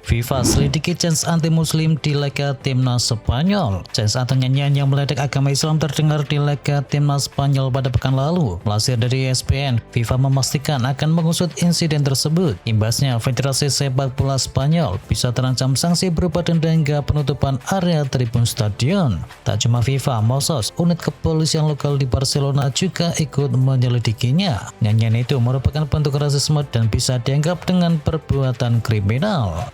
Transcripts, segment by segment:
FIFA selidiki chance anti-muslim di laga timnas Spanyol. Chance atau nyanyian yang meledek agama Islam terdengar di laga timnas Spanyol pada pekan lalu. Melansir dari ESPN, FIFA memastikan akan mengusut insiden tersebut. Imbasnya, Federasi Sepak Bola Spanyol bisa terancam sanksi berupa denda hingga penutupan area tribun stadion. Tak cuma FIFA, Mossos, unit kepolisian lokal di Barcelona juga ikut menyelidikinya. Nyanyian itu merupakan bentuk rasisme dan bisa dianggap dengan perbuatan kriminal.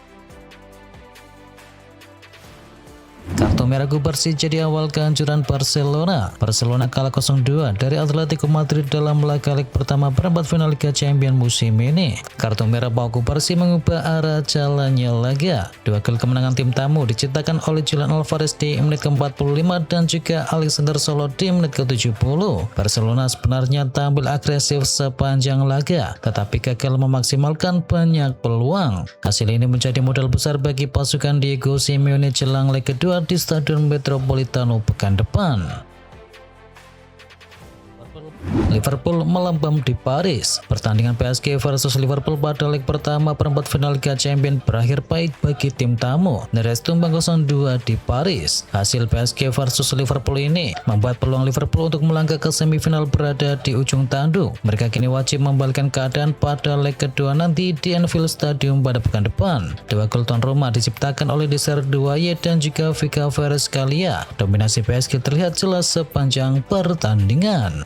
Kartu merah Cubarsí jadi awal kehancuran Barcelona. Barcelona kalah 0-2 dari Atletico Madrid dalam laga leg pertama perempat final Liga Champions musim ini. Kartu merah Pau Cubarsí mengubah arah jalannya laga. Dua gol kemenangan tim tamu diciptakan oleh Julian Alvarez di menit ke-45 dan juga Alexander Soloth di menit ke-70. Barcelona sebenarnya tampil agresif sepanjang laga, tetapi gagal memaksimalkan banyak peluang. Hasil ini menjadi modal besar bagi pasukan Diego Simeone jelang leg kedua di Stadion Metropolitano pekan depan. Liverpool melambam di Paris. Pertandingan PSG versus Liverpool pada leg pertama perempat final Liga Champions berakhir pahit bagi tim tamu. Nyaris tumbang 0-2 di Paris. Hasil PSG versus Liverpool ini membuat peluang Liverpool untuk melangkah ke semifinal berada di ujung tanduk. Mereka kini wajib membalikkan keadaan pada leg kedua nanti di Anfield Stadium pada pekan depan. Dua gol tuan rumah diciptakan oleh Desire Douaye dan juga Vica Kvaratskhelia. Dominasi PSG terlihat jelas sepanjang pertandingan.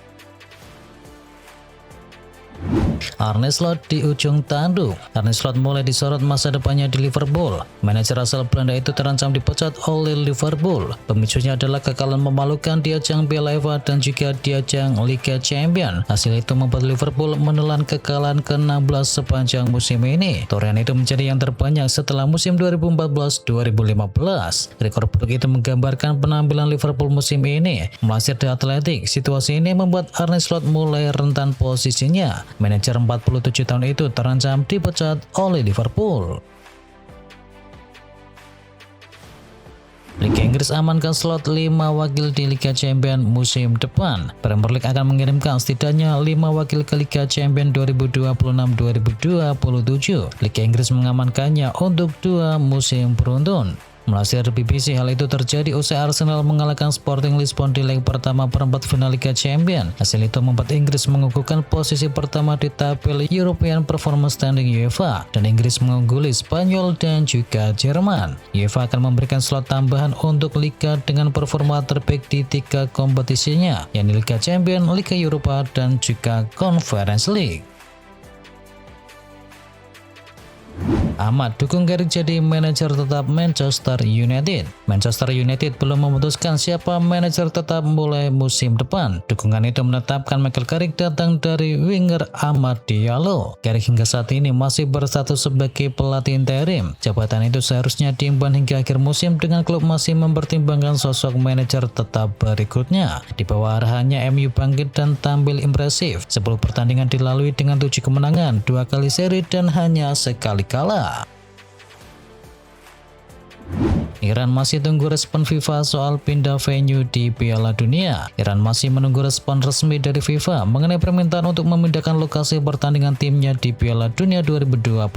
Arne Slot di ujung tanduk. Arne Slot mulai disorot masa depannya di Liverpool. Manajer asal Belanda itu terancam dipecat oleh Liverpool. Pemicunya adalah kekalahan memalukan di ajang Piala FA dan juga di ajang Liga Champions. Hasil itu membuat Liverpool menelan kekalahan ke-16 sepanjang musim ini. Torehan itu menjadi yang terbanyak setelah musim 2014-2015. Rekor buruk itu menggambarkan penampilan Liverpool musim ini. Melansir The Athletic, situasi ini membuat Arne Slot mulai rentan posisinya. Manajer 47 tahun itu terancam dipecat oleh Liverpool. Liga Inggris amankan slot 5 wakil di Liga Champions musim depan. Premier League akan mengirimkan setidaknya 5 wakil ke Liga Champions 2026-2027. Liga Inggris mengamankannya untuk 2 musim beruntun. Melansir BBC, hal itu terjadi usai Arsenal mengalahkan Sporting Lisbon di leg pertama perempat final Liga Champions. Hasil itu membuat Inggris mengukuhkan posisi pertama di tabel European Performance Standing UEFA, dan Inggris mengungguli Spanyol dan juga Jerman. UEFA akan memberikan slot tambahan untuk liga dengan performa terbaik di 3 kompetisinya, yakni Liga Champions, Liga Eropa, dan juga Conference League. Ahmad dukung Carrick jadi manajer tetap Manchester United. Manchester United belum memutuskan siapa manajer tetap mulai musim depan. Dukungan itu menetapkan Michael Carrick datang dari winger Amad Diallo. Carrick hingga saat ini masih berstatus sebagai pelatih interim. Jabatan itu seharusnya diemban hingga akhir musim dengan klub masih mempertimbangkan sosok manajer tetap berikutnya. Di bawah arahannya MU bangkit dan tampil impresif. 10 pertandingan dilalui dengan 7 kemenangan, 2 kali seri dan hanya sekali kalah. Iran masih tunggu respon FIFA soal pindah venue di Piala Dunia. Iran masih menunggu respon resmi dari FIFA mengenai permintaan untuk memindahkan lokasi pertandingan timnya di Piala Dunia 2026.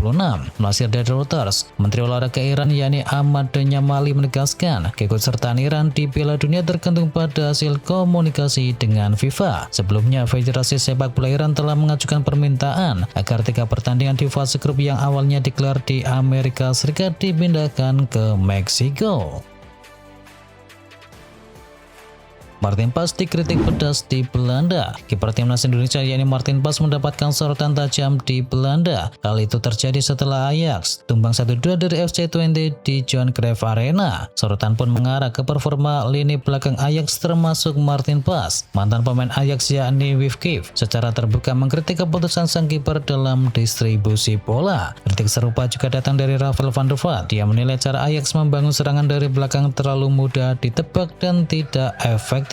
Melansir dari Reuters, Menteri Olahraga Iran yakni Ahmad Danyamali menegaskan keikutsertaan Iran di Piala Dunia tergantung pada hasil komunikasi dengan FIFA. Sebelumnya, Federasi Sepak Bola Iran telah mengajukan permintaan agar 3 pertandingan di fase grup yang awalnya digelar di Amerika Serikat dipindahkan ke Meksiko. Martin Pas dikritik pedas di Belanda. Kiper timnas Indonesia yakni Martin Pas mendapatkan sorotan tajam di Belanda. Hal itu terjadi setelah Ajax tumbang 1-2 dari FC Twente di Johan Cruyff Arena. Sorotan pun mengarah ke performa lini belakang Ajax termasuk Martin Pas. Mantan pemain Ajax yakni Wivkiv secara terbuka mengkritik keputusan sang kiper dalam distribusi bola. Kritik serupa juga datang dari Rafael van der Vaart. Dia menilai cara Ajax membangun serangan dari belakang terlalu mudah ditebak dan tidak efektif.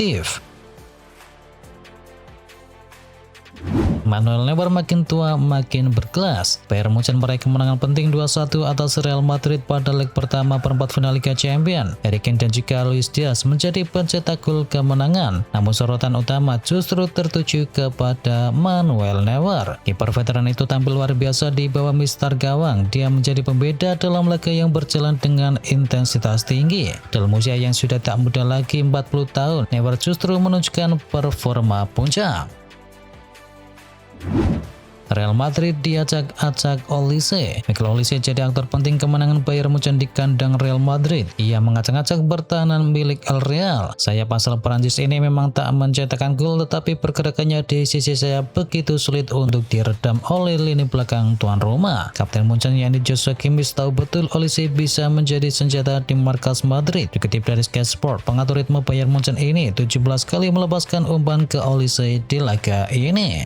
Manuel Neuer makin tua makin berkelas. Bayern Munchen meraih kemenangan penting 2-1 atas Real Madrid pada leg pertama perempat final Liga Champions. Harry Kane dan juga Luis Diaz menjadi pencetak gol kemenangan. Namun sorotan utama justru tertuju kepada Manuel Neuer. Kiper veteran itu tampil luar biasa di bawah mistar gawang. Dia menjadi pembeda dalam laga yang berjalan dengan intensitas tinggi. Dalam usia yang sudah tak muda lagi 40 tahun, Neuer justru menunjukkan performa puncak. Real Madrid diacak-acak Olise. Michael Olise jadi aktor penting kemenangan Bayern Munchen di kandang Real Madrid. Ia mengacak-acak pertahanan milik El Real. Sayap asal Prancis ini memang tak mencetakkan gol, tetapi pergerakannya di sisi sayap begitu sulit untuk diredam oleh lini belakang tuan rumah. Kapten Munchen yakni Joshua Kimmich tahu betul Olise bisa menjadi senjata di markas Madrid. Dikutip dari Sky Sport, pengatur ritme Bayern Munchen ini 17 kali melepaskan umpan ke Olise di laga ini.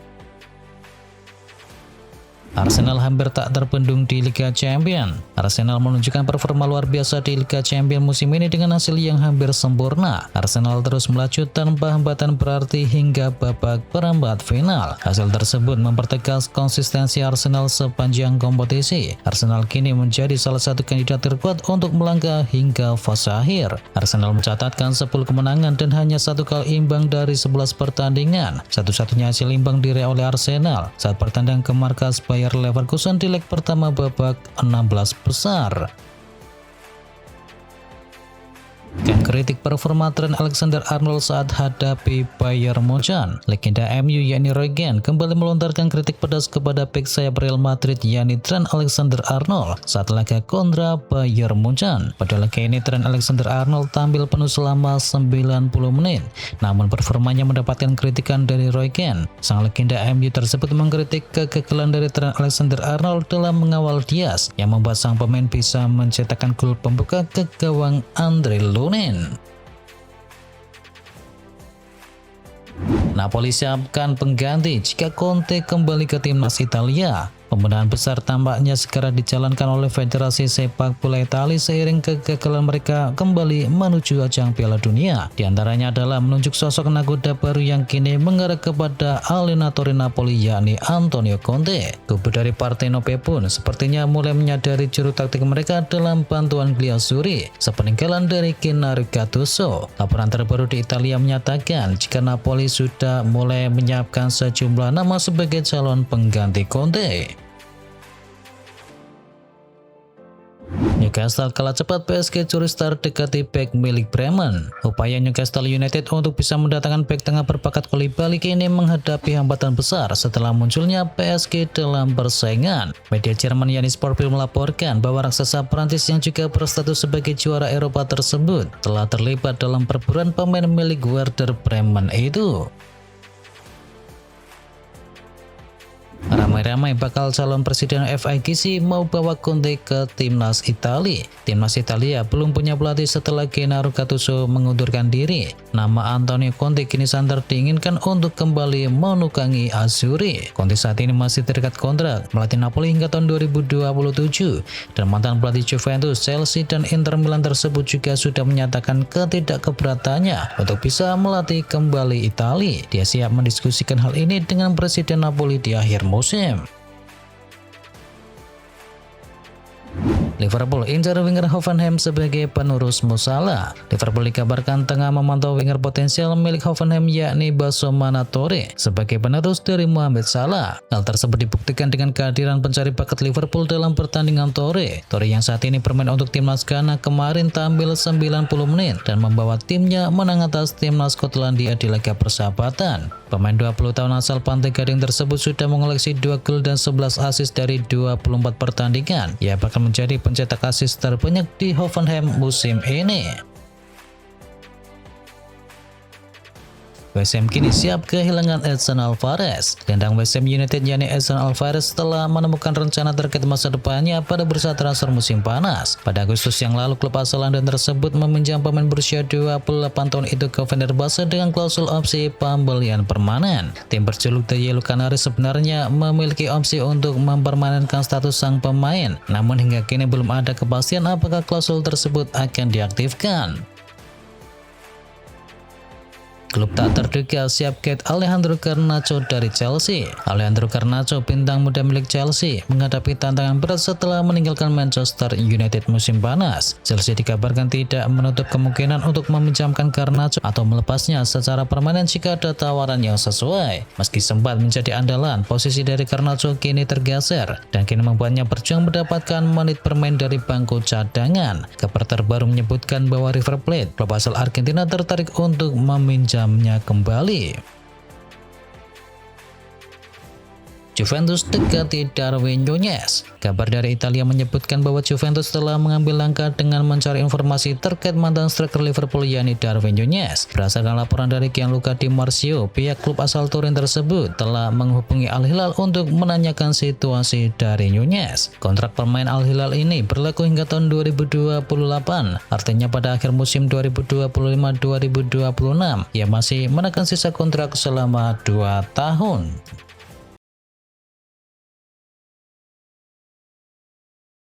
Arsenal hampir tak terbendung di Liga Champions. Arsenal menunjukkan performa luar biasa di Liga Champions musim ini dengan hasil yang hampir sempurna. Arsenal terus melaju tanpa hambatan berarti hingga babak perempat final. Hasil tersebut mempertegas konsistensi Arsenal sepanjang kompetisi. Arsenal kini menjadi salah satu kandidat terkuat untuk melangkah hingga fase akhir. Arsenal mencatatkan 10 kemenangan dan hanya 1 kali imbang dari 11 pertandingan. Satu-satunya hasil imbang diraih oleh Arsenal saat bertandang ke markas Bayer Leverkusen di leg pertama babak 16 besar. Kritik performa Trent Alexander-Arnold saat hadapi Bayern Munchen. Legenda MU yakni Roy Keane kembali melontarkan kritik pedas kepada bek sayap Real Madrid yakni Trent Alexander-Arnold saat laga kontra Bayern Munchen. Pada laga ini Trent Alexander-Arnold tampil penuh selama 90 menit. Namun performanya mendapatkan kritikan dari Roy Keane. Sang legenda MU tersebut mengkritik kegagalan dari Trent Alexander-Arnold dalam mengawal Diaz yang membuat sang pemain bisa mencetakkan gol pembuka ke gawang Andre Lunin. Napoli siapkan pengganti jika Conte kembali ke timnas Italia. Pembenahan besar tampaknya segera dijalankan oleh Federasi Sepak Bola Italia seiring kegagalan mereka kembali menuju ajang Piala Dunia. Di antaranya adalah menunjuk sosok nakoda baru yang kini mengarah kepada allenatore Napoli yakni Antonio Conte. Kubu dari Partenope pun sepertinya mulai menyadari juru taktik mereka dalam bantuan Gliazzurri sepeninggalan dari Gennaro Gattuso. Laporan terbaru di Italia menyatakan jika Napoli sudah mulai menyiapkan sejumlah nama sebagai calon pengganti Conte. Newcastle kalah cepat PSG curi star dekati bek milik Bremen. Upaya Newcastle United untuk bisa mendatangkan bek tengah berbakat Koulibaly kini menghadapi hambatan besar setelah munculnya PSG dalam persaingan. Media Jerman yakni Sportbild melaporkan bahwa raksasa Prancis yang juga berstatus sebagai juara Eropa tersebut telah terlibat dalam perburuan pemain milik Werder Bremen itu. Ramai-ramai bakal calon presiden FIGC mau bawa Conte ke timnas Italia. Timnas Italia belum punya pelatih setelah Gennaro Gattuso mengundurkan diri. Nama Antonio Conte kini santer diinginkan untuk kembali menukangi Azzurri. Conte saat ini masih terikat kontrak melatih Napoli hingga tahun 2027 dan mantan pelatih Juventus, Chelsea, dan Inter Milan tersebut juga sudah menyatakan ketidakkeberatannya untuk bisa melatih kembali Italia. Dia siap mendiskusikan hal ini dengan Presiden Napoli di akhir musim. Liverpool incar winger Hoffenheim sebagai penerus Mo Salah. Liverpool dikabarkan tengah memantau winger potensial milik Hoffenheim yakni Basomana Tore sebagai penerus dari Mohamed Salah. Hal tersebut dibuktikan dengan kehadiran pencari bakat Liverpool dalam pertandingan Tore. Tore yang saat ini bermain untuk timnas Ghana kemarin tampil 90 menit dan membawa timnya menang atas timnas Skotlandia di laga persahabatan. Pemain 20 tahun asal Pantai Gading tersebut sudah mengoleksi 2 gol dan 11 assist dari 24 pertandingan. Ia bakal menjadi pencetak assist terbanyak di Hoffenheim musim ini. West Ham kini siap kehilangan Edson Alvarez. Gelandang West Ham United yakni Edson Alvarez telah menemukan rencana terkait masa depannya pada bursa transfer musim panas. Pada Agustus yang lalu, klub asal London tersebut meminjam pemain berusia 28 tahun itu ke Fenerbahce dengan klausul opsi pembelian permanen. Tim berjuluk The Yellow Canaries sebenarnya memiliki opsi untuk mempermanenkan status sang pemain, namun hingga kini belum ada kepastian apakah klausul tersebut akan diaktifkan. klub tak terduga siap get Alejandro Garnacho dari Chelsea. Alejandro Garnacho, bintang muda milik Chelsea, menghadapi tantangan berat setelah meninggalkan Manchester United musim panas. Chelsea dikabarkan tidak menutup kemungkinan untuk meminjamkan Garnacho atau melepasnya secara permanen jika ada tawaran yang sesuai. Meski sempat menjadi andalan, posisi dari Garnacho kini tergeser dan kini membuatnya berjuang mendapatkan menit bermain dari bangku cadangan. Kabar terbaru menyebutkan bahwa River Plate, klub asal Argentina, tertarik untuk meminjamnya kembali. Juventus dekati Darwin Nunez. Kabar dari Italia menyebutkan bahwa Juventus telah mengambil langkah dengan mencari informasi terkait mantan striker Liverpool yakni Darwin Nunez. Berdasarkan laporan dari Gianluca Di Marzio, pihak klub asal Turin tersebut telah menghubungi Al Hilal untuk menanyakan situasi dari Nunez. Kontrak pemain Al Hilal ini berlaku hingga tahun 2028, artinya pada akhir musim 2025-2026 ia masih menekan sisa kontrak selama 2 tahun.